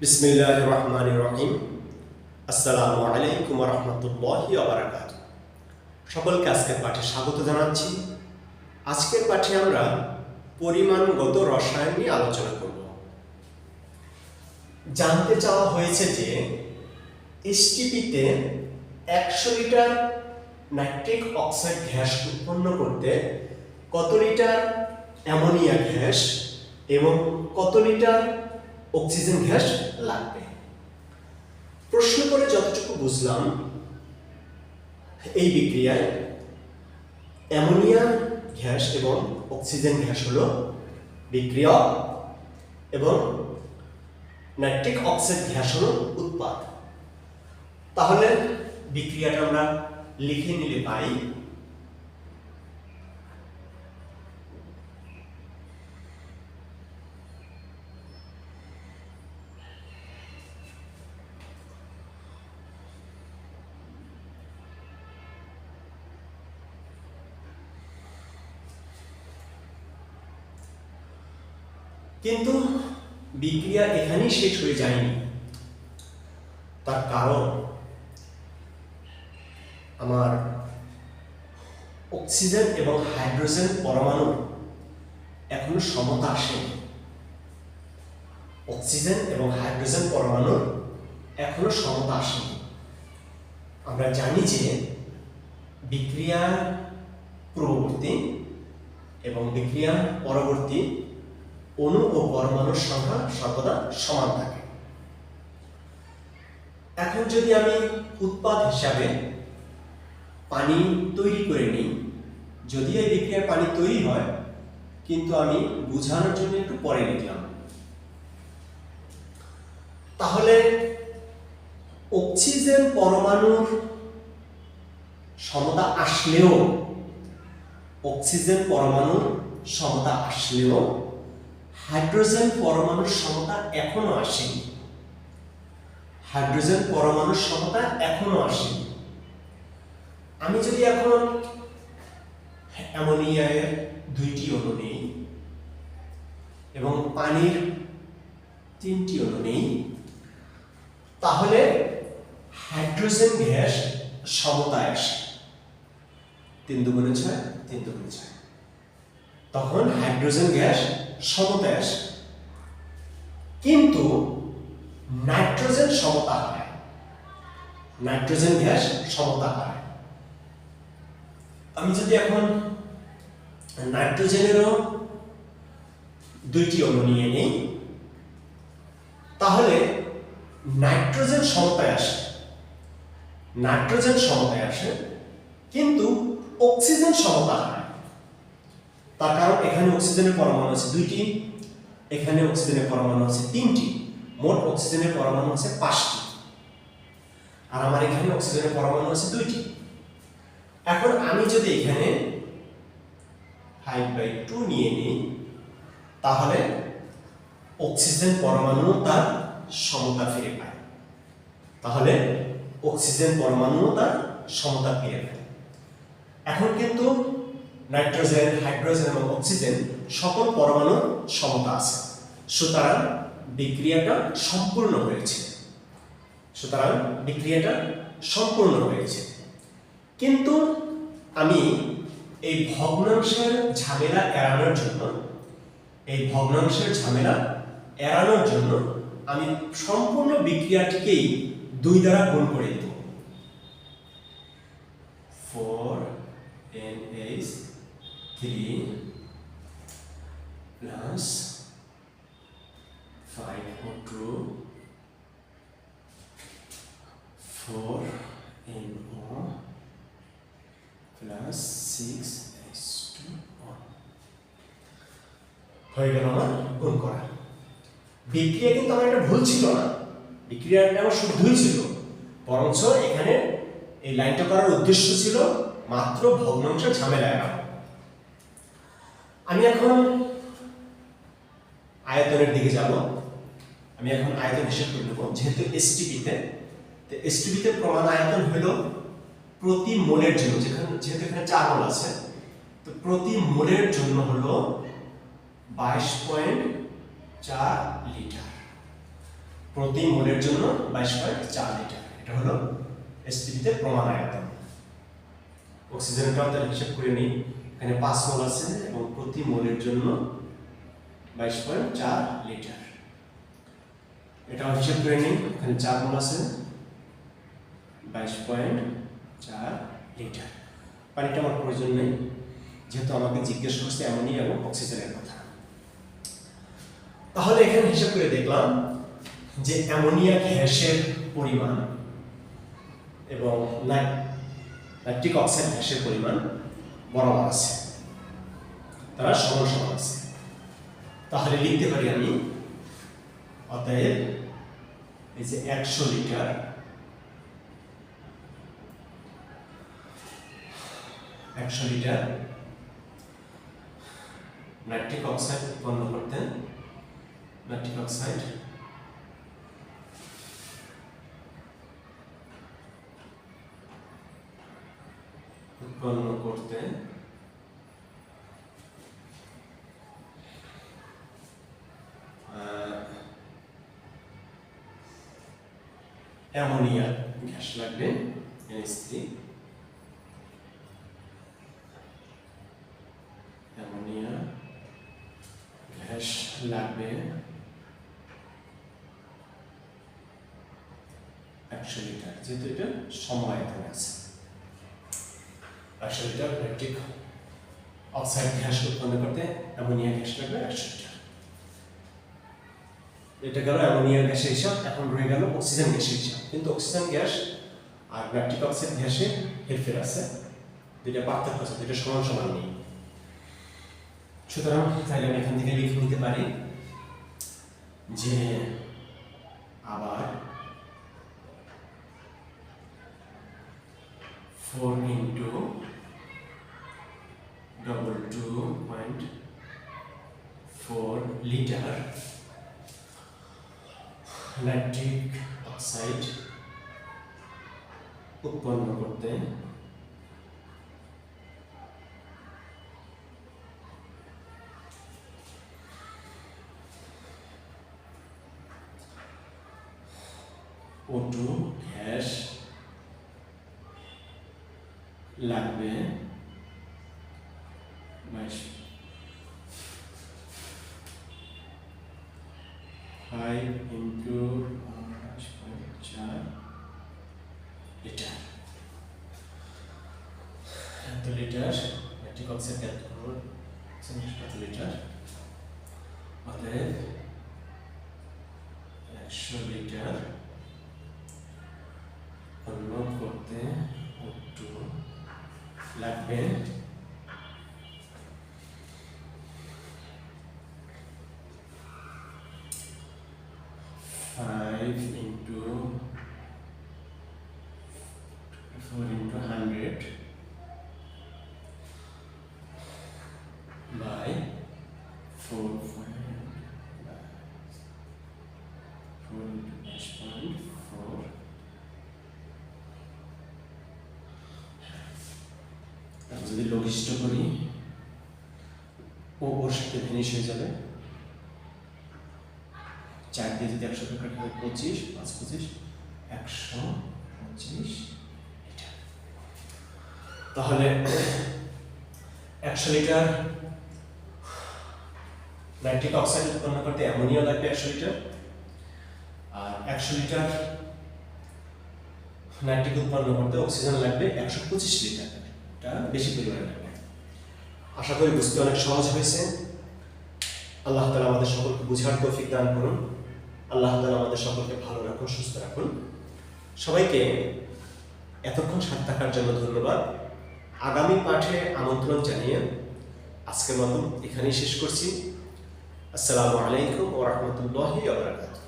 বিসমিল্লাহির রহমানির রহিম। আসসালামু আলাইকুম ওয়া রাহমাতুল্লাহি ওয়া বারাকাতুহু। সকলকে আজকের পাঠে স্বাগত জানাচ্ছি। আজকের পাঠে আমরা পরিমাণগত রসায়ন নিয়ে আলোচনা করব। জানতে চাওয়া হয়েছে যে এসটিপিতে 100 লিটার নাইট্রিক অক্সাইড গ্যাস উৎপন্ন করতে কত লিটার অ্যামোনিয়া গ্যাস এবং কত লিটার অক্সিজেন গ্যাস লাগবে। প্রশ্ন করে যতটুকু বুঝলাম, এই বিক্রিয়ায় অ্যামোনিয়া গ্যাস এবং অক্সিজেন গ্যাস হলো বিক্রিয়ক এবং নাইট্রিক অক্সাইড গ্যাস হলো উৎপাদ। তাহলে বিক্রিয়াটা আমরা লিখে নিলে পাই কিন্তু বিক্রিয়া এখানেই শেষ হয়ে যায়নি। তার কারণ আমার অক্সিজেন এবং হাইড্রোজেন পরমাণু এখনো সমতা আসেনি। অক্সিজেন এবং হাইড্রোজেন পরমাণুর এখনো সমতা আসেনি। আমরা জানি যে বিক্রিয়া পূর্ববর্তী এবং বিক্রিয়া পরবর্তী অণু ও পরমাণুর সংখ্যা সর্বদা সমান থাকে। এখন যদি আমি উৎপাদ হিসাবে পানি তৈরি করে নিই, যদি এই বিক্রিয়ায় পানি তৈরি হয়, কিন্তু আমি বোঝানোর জন্য একটু পরে লিখলাম। তাহলে অক্সিজেন পরমাণুর সমতা আসলেও হাইড্রোজেন পরমাণুর সমতা এখনো আসেনি। আমি যদি এখন অ্যামোনিয়ার 2টি অণু নেই এবং পানির 3টি অণু নেই, তাহলে হাইড্রোজেন গ্যাস সমতায় আসে। 3 দুগুণে 6, 3 দুগুণে 6, তখন হাইড্রোজেন গ্যাস সমতায় আসে। কিন্তু নাইট্রোজেন সমতা হয়, নাইট্রোজেন গ্যাস সমতা হয়। আমি যদি এখন নাইট্রোজেনেরও 2টি অণু নিয়ে নিই, তাহলে নাইট্রোজেন সমতায় আসে, কিন্তু অক্সিজেন সমতা হয়। তার কারণ এখানে অক্সিজেনের পরমাণু আছে 2টি, এখানে অক্সিজেনের পরমাণু আছে 3টি, মোট অক্সিজেনের পরমাণু আছে 5টি, আর আমার এখানে অক্সিজেনের পরমাণু আছে 2টি। এখন আমি যদি এখানে 5/2 নিয়ে নিই, তাহলে অক্সিজেন পরমাণু তার সমতা ফিরে পায়। এখন কিন্তু নাইট্রোজেন, হাইড্রোজেন এবং অক্সিজেন সকল পরমাণুর সমতা আছে। সুতরাং বিক্রিয়াটা সম্পূর্ণ হয়েছে। কিন্তু আমি এই ভগ্নাংশের ঝামেলা এড়ানোর জন্য আমি সম্পূর্ণ বিক্রিয়াটিকেই 2 দ্বারা গুণ করে দেব। 4NH3 plus 5O2 4NO plus 6H2O হয়ে গেল আমার গুণ করা। বিক্রিয়া কিন্তু আমার একটা ভুল ছিল না, বিক্রিয়াটা আমার শুদ্ধই ছিল। বরঞ্চ এখানে এই লাইনটা করার উদ্দেশ্য ছিল মাত্র ভগ্নাংশের ঝামেলা এড়ানো। আমি এখন আয়তনের দিকে যাব। আমি এখন আয়তন হিসাব করে নেব। যেহেতু এসটিপিতে প্রমাণ আয়তন হলো প্রতি মোলের জন্য, যেহেতু এখানে 4 মোল আছে, তো প্রতি মোলের জন্য হলো 22.4 লিটার। প্রতি মোলের জন্য 22.4 লিটার। এটা হলো এসপিপিতে প্রমাণ আয়তন। অক্সিজেনটাও তাহলে হিসাব করে নিই। এখানে 5 মোল আছে এবং প্রতি মোলের জন্য 22.4 লিটার। এটাও হিসাব করে নিই। এখানে 4 মোল আছে, 22.4 লিটার। পানিটা আমার প্রয়োজন নেই, যেহেতু আমাকে জিজ্ঞেস করছে অ্যামোনিয়া এবং অক্সিজেনের কথা। তাহলে এখানে হিসাব করে দেখলাম যে অ্যামোনিয়া গ্যাসের পরিমাণ এবং নাইট্রিক অক্সাইড গ্যাসের পরিমাণ বরাবর আছে, তারা সমান সমান আছে। তাহলে লিখতে পারি আমি, অতএব এই যে 100 লিটার নাইট্রিক অক্সাইড উৎপন্ন করতে নাইট্রিক অক্সাইড উৎপন্ন করতে অ্যামোনিয়া গ্যাস লাগবে, NH3। অ্যামোনিয়া গ্যাস লাগবে 100 লিটার, যেহেতু এটা সময় এখানে আছে। 100 লিটার নাইট্রিক অক্সাইড গ্যাস উৎপন্ন করতে অ্যামোনিয়া গ্যাস লাগবে 100 লিটার। এটা গেল অ্যামোনিয়া গ্যাসের হিসাব। এখন রয়ে গেল অক্সিজেন গ্যাসের হিসাব। কিন্তু অক্সিজেন গ্যাস আর নাইট্রিক অক্সাইড গ্যাসে হেরফের আছে, দুইটা পার্থক্য আছে, দুইটা সমান সমান নেই। সুতরাং তাহলে আমি এখান থেকে লিখে নিতে পারি যে আবার 4 into 22.4 লিটার নাইট্রিক অক্সাইড উৎপন্ন করতে O2 গ্যাস লাগবে 5 into 4 লিটার। এত লিটার নাইট্রিক অক্সাইড এত লিটার, অতএব 100 লিটার উৎপন্ন করতে O2 লাগবে 5 into 4 into 100 by 4 into 10.4। যদি লঘিষ্ঠ করি, ওর সাথে ভেনিশ হয়ে যাবে। 4 দিয়ে যদি 100 কাটা হয় 25, 5 25 125 লিটার। তাহলে 100 লিটার নাইট্রিক অক্সাইড উৎপন্ন করতে অ্যামোনিয়া লাগবে 100 লিটার, আর 100 লিটার নাইট্রিক উৎপন্ন করতে অক্সিজেন লাগবে 125 লিটার। এটা বেশি পরিমাণে লাগবে। আশা করি বুঝতে অনেক সহজ হয়েছে। আল্লাহ তাআলা আমাদের সকলকে বুঝার তৌফিক দান করুন। আল্লাহ তাআলা আমাদের সকলকে ভালো রাখুন, সুস্থ রাখুন। সবাইকে এতক্ষণ সাথে থাকার জন্য ধন্যবাদ। আগামী পাঠে আমন্ত্রণ জানিয়ে আজকের মতো এখানেই শেষ করছি। আসসালামু আলাইকুম ওয়া রাহমাতুল্লাহি ওয়া বারাকাতুহু।